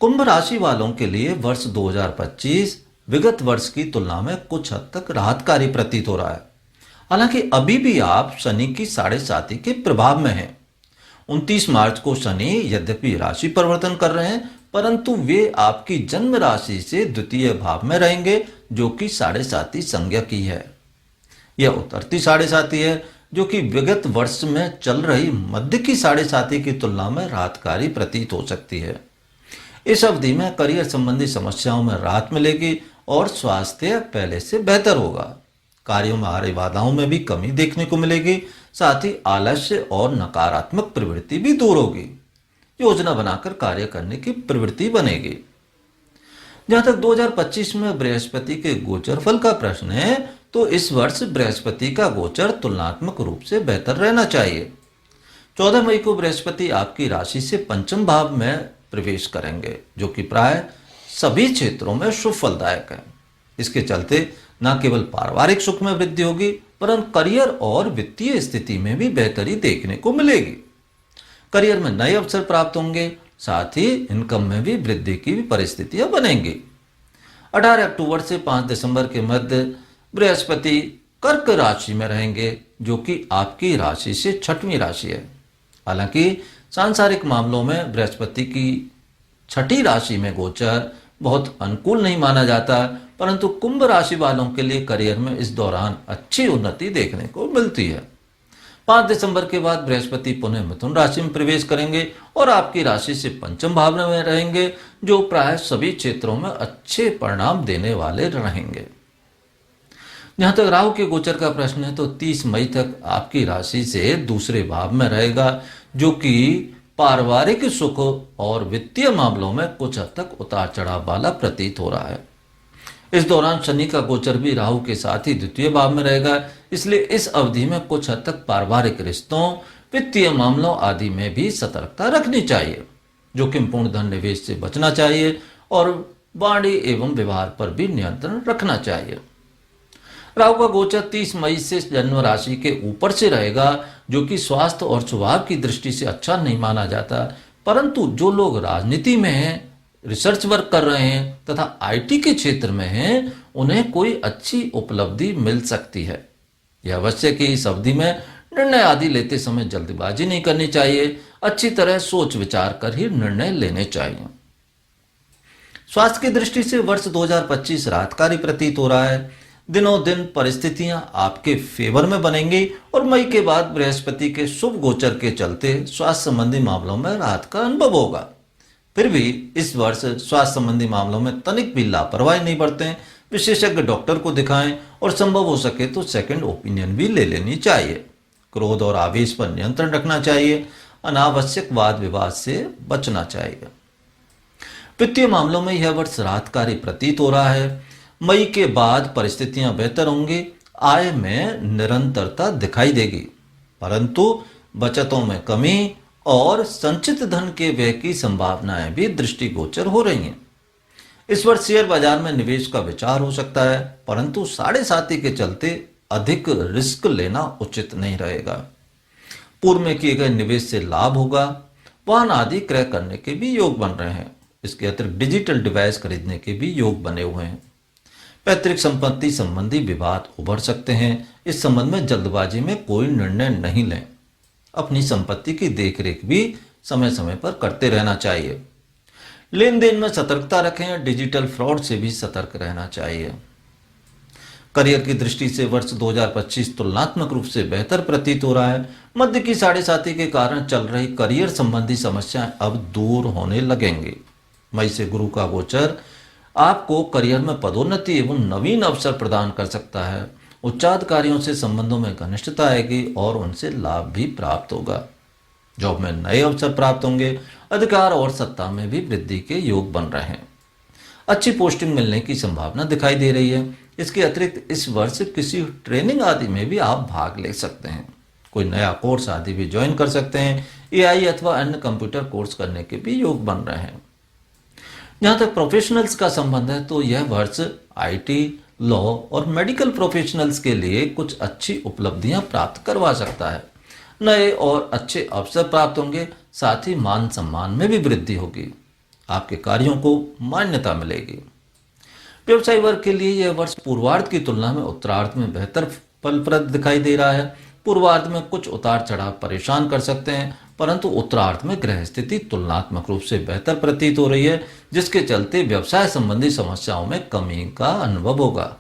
कुंभ राशि वालों के लिए वर्ष 2025 विगत वर्ष की तुलना में कुछ हद तक राहतकारी प्रतीत हो रहा है। हालांकि अभी भी आप शनि की साढ़े साती के प्रभाव में हैं। 29 मार्च को शनि यद्यपि राशि परिवर्तन कर रहे हैं, परंतु वे आपकी जन्म राशि से द्वितीय भाव में रहेंगे, जो कि साढ़े साती संज्ञा की है। यह उतरती साढ़े साती है, जो कि विगत वर्ष में चल रही मध्य की साढ़े साती की तुलना में राहतकारी प्रतीत हो सकती है। इस अवधि में करियर संबंधी समस्याओं में राहत मिलेगी और स्वास्थ्य पहले से बेहतर होगा। कार्यों में आ रही बाधाओं में भी कमी देखने को मिलेगी। साथ ही आलस्य और नकारात्मक प्रवृत्ति भी दूर होगी। योजना बनाकर कार्य करने की प्रवृत्ति बनेगी। जहां तक 2025 में बृहस्पति के गोचर फल का प्रश्न है, तो इस वर्ष बृहस्पति का गोचर तुलनात्मक रूप से बेहतर रहना चाहिए। 14 मई को बृहस्पति आपकी राशि से पंचम भाव में प्रवेश करेंगे, जो कि प्राय सभी क्षेत्रों में शुभ फलदायक है। इसके चलते न केवल पारिवारिक सुख में वृद्धि होगी, परंतु करियर और वित्तीय स्थिति में भी बेहतरी देखने को मिलेगी। करियर में नए अवसर प्राप्त होंगे, साथ ही इनकम में भी वृद्धि की भी परिस्थितियां बनेंगी। 18 अक्टूबर से 5 दिसंबर के मध्य बृहस्पति कर्क राशि में रहेंगे, जो कि आपकी राशि से छठवीं राशि है। हालांकि सांसारिक मामलों में बृहस्पति की छठी राशि में गोचर बहुत अनुकूल नहीं माना जाता, परंतु कुंभ राशि वालों के लिए करियर में इस दौरान अच्छी उन्नति देखने को मिलती है। 5 दिसंबर के बाद बृहस्पति पुनः मिथुन राशि में प्रवेश करेंगे और आपकी राशि से पंचम भाव में रहेंगे, जो प्राय सभी क्षेत्रों में अच्छे परिणाम देने वाले रहेंगे। जहां तक राहु के गोचर का प्रश्न है, तो 30 मई तक आपकी राशि से दूसरे भाव में रहेगा, जो कि पारिवारिक सुख और वित्तीय मामलों में कुछ हद तक उतार चढ़ाव वाला प्रतीत हो रहा है। इस दौरान शनि का गोचर भी राहु के साथ ही द्वितीय भाव में रहेगा, इसलिए इस अवधि में कुछ हद तक पारिवारिक रिश्तों, वित्तीय मामलों आदि में भी सतर्कता रखनी चाहिए। जोखिम पूर्ण धन निवेश से बचना चाहिए और वाणी एवं व्यवहार पर भी नियंत्रण रखना चाहिए। राहु का गोचर 30 मई से जन्म राशि के ऊपर से रहेगा, जो कि स्वास्थ्य और स्वभाव की दृष्टि से अच्छा नहीं माना जाता, परंतु जो लोग राजनीति में हैं, रिसर्च वर्क कर रहे हैं तथा आईटी के क्षेत्र में हैं, उन्हें कोई अच्छी उपलब्धि मिल सकती है। यह अवश्य कि इस अवधि में निर्णय आदि लेते समय जल्दबाजी नहीं करनी चाहिए। अच्छी तरह सोच विचार कर ही निर्णय लेने चाहिए। स्वास्थ्य की दृष्टि से वर्ष 2025 राहतकारी प्रतीत हो रहा है। दिनों दिन परिस्थितियां आपके फेवर में बनेंगी और मई के बाद बृहस्पति के शुभ गोचर के चलते स्वास्थ्य संबंधी मामलों में राहत का अनुभव होगा। फिर भी इस वर्ष स्वास्थ्य संबंधी मामलों में तनिक भी लापरवाही नहीं बरतें। विशेषज्ञ डॉक्टर को दिखाएं और संभव हो सके तो सेकंड ओपिनियन भी ले लेनी चाहिए। क्रोध और आवेश पर नियंत्रण रखना चाहिए। अनावश्यक वाद विवाद से बचना चाहिए। वित्तीय मामलों में यह वर्ष राहतकारी प्रतीत हो रहा है। मई के बाद परिस्थितियां बेहतर होंगी। आय में निरंतरता दिखाई देगी, परंतु बचतों में कमी और संचित धन के व्यय की संभावनाएं भी दृष्टिगोचर हो रही हैं। इस वर्ष शेयर बाजार में निवेश का विचार हो सकता है, परंतु साढ़े साती के चलते अधिक रिस्क लेना उचित नहीं रहेगा। पूर्व में किए गए निवेश से लाभ होगा। वाहन आदि क्रय करने के भी योग बन रहे हैं। इसके अतिरिक्त डिजिटल डिवाइस खरीदने के भी योग बने हुए हैं। पैतृक संपत्ति संबंधी विवाद उभर सकते हैं। इस संबंध में जल्दबाजी में कोई निर्णय नहीं लें। अपनी संपत्ति की देखरेख भी समय समय पर करते रहना चाहिए। लेन देन में सतर्कता रखें। डिजिटल फ्रॉड से भी सतर्क रहना चाहिए। करियर की दृष्टि से वर्ष 2025 तुलनात्मक रूप से बेहतर प्रतीत हो रहा है। मध्य की साढ़े साती के कारण चल रही करियर संबंधी समस्याएं अब दूर होने लगेंगी। मई से गुरु का गोचर आपको करियर में पदोन्नति एवं नवीन अवसर प्रदान कर सकता है। उच्चाधिकारियों से संबंधों में घनिष्ठता आएगी और उनसे लाभ भी प्राप्त होगा। जॉब में नए अवसर प्राप्त होंगे। अधिकार और सत्ता में भी वृद्धि के योग बन रहे हैं। अच्छी पोस्टिंग मिलने की संभावना दिखाई दे रही है। इसके अतिरिक्त इस वर्ष किसी ट्रेनिंग आदि में भी आप भाग ले सकते हैं। कोई नया कोर्स आदि भी ज्वाइन कर सकते हैं। एआई अथवा अन्य कंप्यूटर कोर्स करने के भी योग बन रहे हैं। जहाँ तक प्रोफेशनल्स का संबंध है, तो यह वर्ष आईटी, लॉ और मेडिकल प्रोफेशनल्स के लिए कुछ अच्छी उपलब्धियां प्राप्त करवा सकता है। नए और अच्छे अवसर प्राप्त होंगे। साथ ही मान सम्मान में भी वृद्धि होगी। आपके कार्यों को मान्यता मिलेगी। व्यवसाय वर्ग के लिए यह वर्ष पूर्वार्ध की तुलना में उत्तरार्ध में बेहतर फलप्रद दिखाई दे रहा है। पूर्वार्ध में कुछ उतार चढ़ाव परेशान कर सकते हैं, परंतु उत्तरार्ध में ग्रह स्थिति तुलनात्मक रूप से बेहतर प्रतीत हो रही है, जिसके चलते व्यवसाय संबंधी समस्याओं में कमी का अनुभव होगा।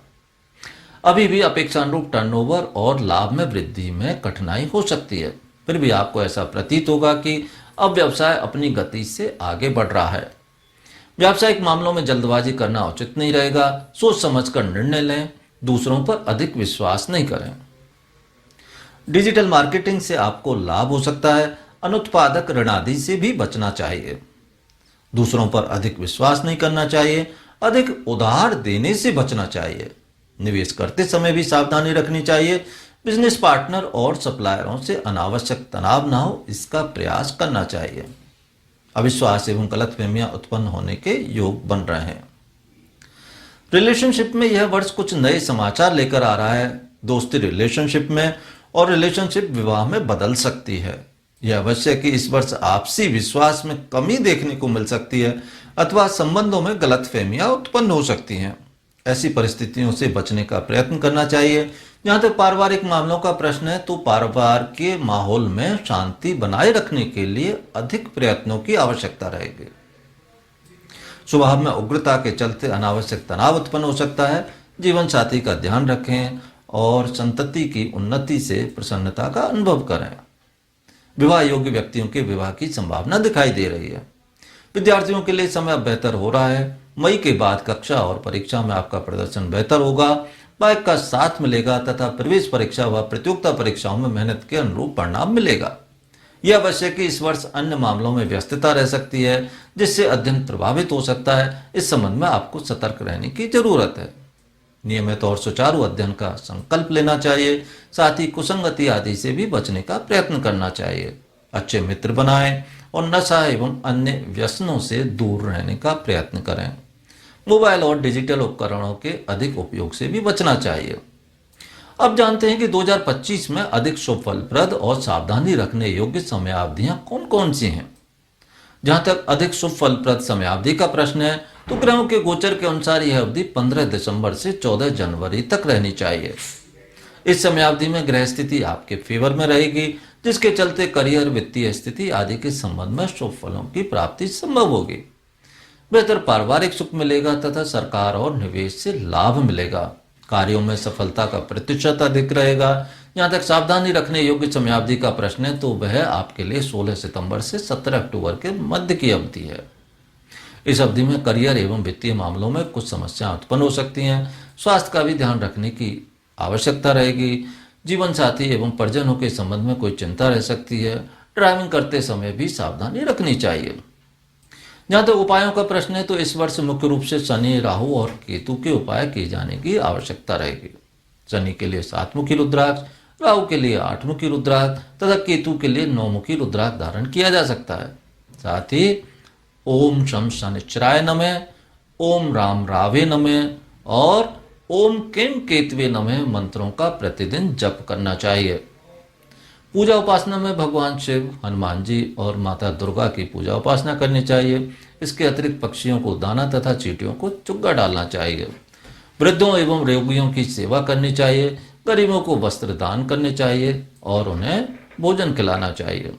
अभी भी अपेक्षानुरूप टर्नओवर और लाभ में वृद्धि में कठिनाई हो सकती है, फिर भी आपको ऐसा प्रतीत होगा कि अब व्यवसाय अपनी गति से आगे बढ़ रहा है। व्यावसायिक मामलों में जल्दबाजी करना उचित नहीं रहेगा। सोच समझकर निर्णय लें, दूसरों पर अधिक विश्वास नहीं करें। डिजिटल मार्केटिंग से आपको लाभ हो सकता है। अनुत्पादक ऋण आदि से भी बचना चाहिए। दूसरों पर अधिक विश्वास नहीं करना चाहिए। अधिक उधार देने से बचना चाहिए। निवेश करते समय भी सावधानी रखनी चाहिए। बिजनेस पार्टनर और सप्लायरों से अनावश्यक तनाव ना हो, इसका प्रयास करना चाहिए। अविश्वास एवं गलतफहमियां उत्पन्न होने के योग बन रहे हैं। रिलेशनशिप में यह वर्ष कुछ नए समाचार लेकर आ रहा है। दोस्ती रिलेशनशिप में और रिलेशनशिप विवाह में बदल सकती है। यह अवश्य कि इस वर्ष आपसी विश्वास में कमी देखने को मिल सकती है अथवा संबंधों में गलतफहमियां उत्पन्न हो सकती हैं। ऐसी परिस्थितियों से बचने का प्रयत्न करना चाहिए। जहां तक पारिवारिक मामलों का प्रश्न है, तो परिवार के माहौल में शांति बनाए रखने के लिए अधिक प्रयत्नों की आवश्यकता रहेगी। स्वभाव में उग्रता के चलते अनावश्यक तनाव उत्पन्न हो सकता है। जीवन साथी का ध्यान रखें और संतति की उन्नति से प्रसन्नता का अनुभव करें। विवाह योग्य व्यक्तियों के विवाह की संभावना दिखाई दे रही है। विद्यार्थियों के लिए समय बेहतर हो रहा है। मई के बाद कक्षा और परीक्षा में आपका प्रदर्शन बेहतर होगा। बाइक का साथ मिलेगा तथा प्रवेश परीक्षा व प्रतियोगिता परीक्षाओं में मेहनत के अनुरूप परिणाम मिलेगा। यह अवश्य कि इस वर्ष अन्य मामलों में व्यस्तता रह सकती है, जिससे अध्ययन प्रभावित हो सकता है। इस संबंध में आपको सतर्क रहने की जरूरत है। नियमित और सुचारू अध्ययन का संकल्प लेना चाहिए। साथ ही कुसंगति आदि से भी बचने का प्रयत्न करना चाहिए। अच्छे मित्र बनाएं और नशा एवं अन्य व्यसनों से दूर रहने का प्रयत्न करें। मोबाइल और डिजिटल उपकरणों के अधिक उपयोग से भी बचना चाहिए। अब जानते हैं कि 2025 में अधिक शुभ फलप्रद और सावधानी रखने योग्य समयावधियां कौन कौन सी हैं। जहां तक अधिक शुभ फलप्रद समयावधि का प्रश्न है, तो ग्रहों के गोचर के अनुसार यह अवधि 15 दिसंबर से 14 जनवरी तक रहनी चाहिए। इस समयावधि में ग्रह स्थिति आपके फेवर में रहेगी, जिसके चलते करियर, वित्तीय स्थिति आदि के संबंध में शुभ फलों की प्राप्ति संभव होगी। बेहतर पारिवारिक सुख मिलेगा तथा सरकार और निवेश से लाभ मिलेगा। कार्यों में सफलता का प्रतिशत अधिक रहेगा। जहां तक सावधानी रखने योग्य समयावधि का प्रश्न है, तो वह आपके लिए 16 सितंबर से 17 अक्टूबर के मध्य की अवधि है। इस अवधि में करियर एवं वित्तीय मामलों में कुछ समस्याएं उत्पन्न हो सकती हैं। स्वास्थ्य का भी ध्यान रखने की आवश्यकता रहेगी। जीवन साथी एवं परिजनों के संबंध में कोई चिंता रह सकती है। ड्राइविंग करते समय भी सावधानी रखनी चाहिए। जहाँ तक उपायों का प्रश्न है, तो इस वर्ष मुख्य रूप से शनि, राहु और केतु के उपाय किए जाने की आवश्यकता रहेगी। शनि के लिए 7 मुखी रुद्राक्ष, राहु के लिए 8 मुखी रुद्राक्ष तथा केतु के लिए 9 मुखी रुद्राक्ष धारण किया जा सकता है। साथ ही ओम शम शनिश्चराय नमः, ओम राम रावे नमः और ओम केम केतवे नमः मंत्रों का प्रतिदिन जप करना चाहिए। पूजा उपासना में भगवान शिव, हनुमान जी और माता दुर्गा की पूजा उपासना करनी चाहिए। इसके अतिरिक्त पक्षियों को दाना तथा चींटियों को चुग्गा डालना चाहिए। वृद्धों एवं रोगियों की सेवा करनी चाहिए। गरीबों को वस्त्र दान करने चाहिए और उन्हें भोजन खिलाना चाहिए।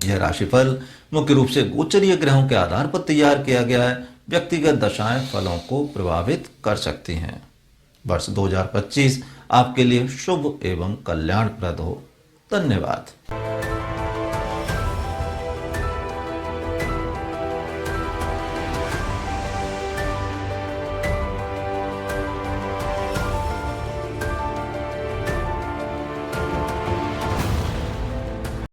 यह राशिफल मुख्य रूप से गोचरीय ग्रहों के आधार पर तैयार किया गया है। व्यक्तिगत दशाएं फलों को प्रभावित कर सकती हैं। वर्ष 2025 आपके लिए शुभ एवं कल्याणप्रद हो। धन्यवाद।